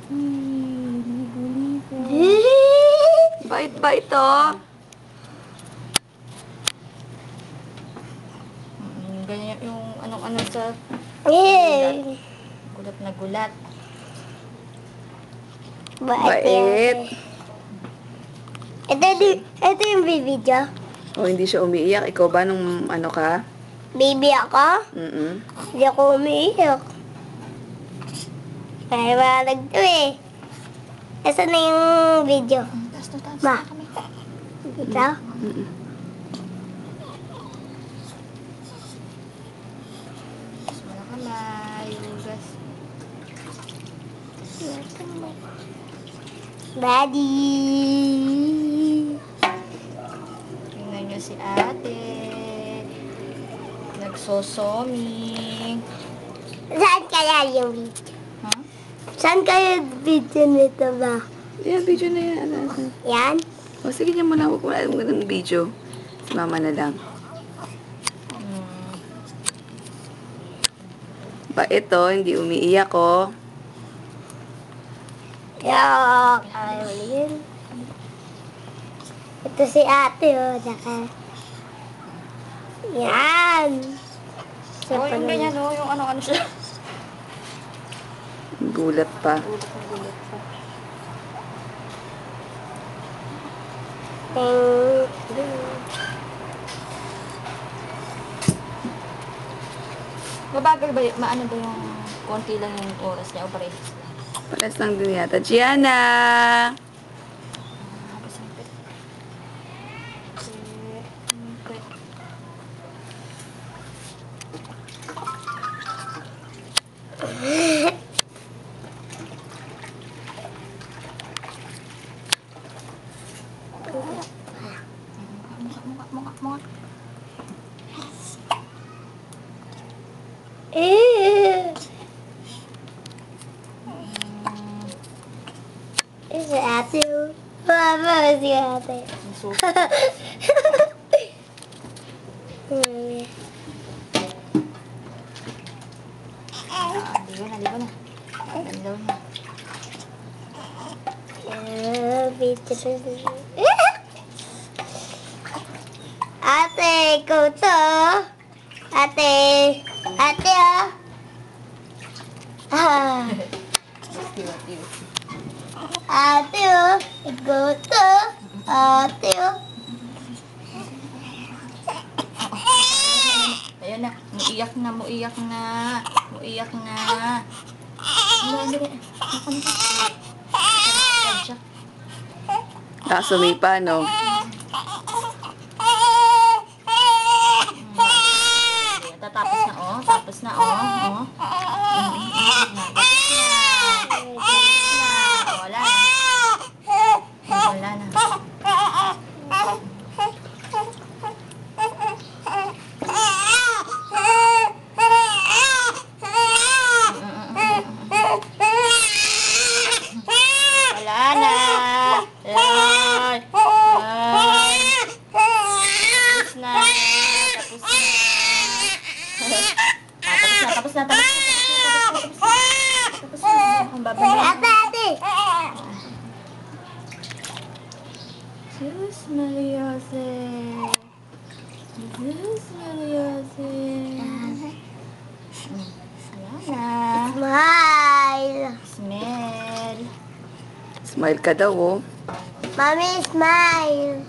Ligo-ligo. Bait-bait to. Ganyan yung anong-ano sa gulat na gulat. Bait. Ito yung video. O, hindi siya umiiyak. Ikaw ba nung ano ka? Baby ako? Hindi ako umiiyak. Ay, malag to eh. Asan na yung video? Taas Ma. na kami. Ito? Taas mo na kamay. Hugas. Daddy! Tingnan nyo si ate. Nagsosomi. Saan kaya yung video? Ha? Saan kaya yung video nito ba? Yan, video na yan. Yan? O, sige niya muna. Huwag mo alam ng video. Si mama na lang. Bait to. Hindi umiiyak ko. Yak! Ayun. Ito si ate, oh. Saka. Yan! Oh, yung ganyan, oh. Yung ano-ano siya. Gulat pa. Gulat na gulat pa. Mabagal ba, maano ba yung konti lang yung oras niya o parehas lang? Palas lang din yata. Gianna! Mukha. Si ate, oh. Mama, si ate. Ligo na. Ganda na. Ate, ikaw to. Ate, oh. Ate, oh. Ikaw to. Ate, oh. Ayan na. Muiyak na. Sumipa, no? Tapos na, oh. Wala na. Tapos na. Ang babalik. Ate. Jesus Mariose. Smile. Smell. Smile ka daw, oh. Mommy, smile.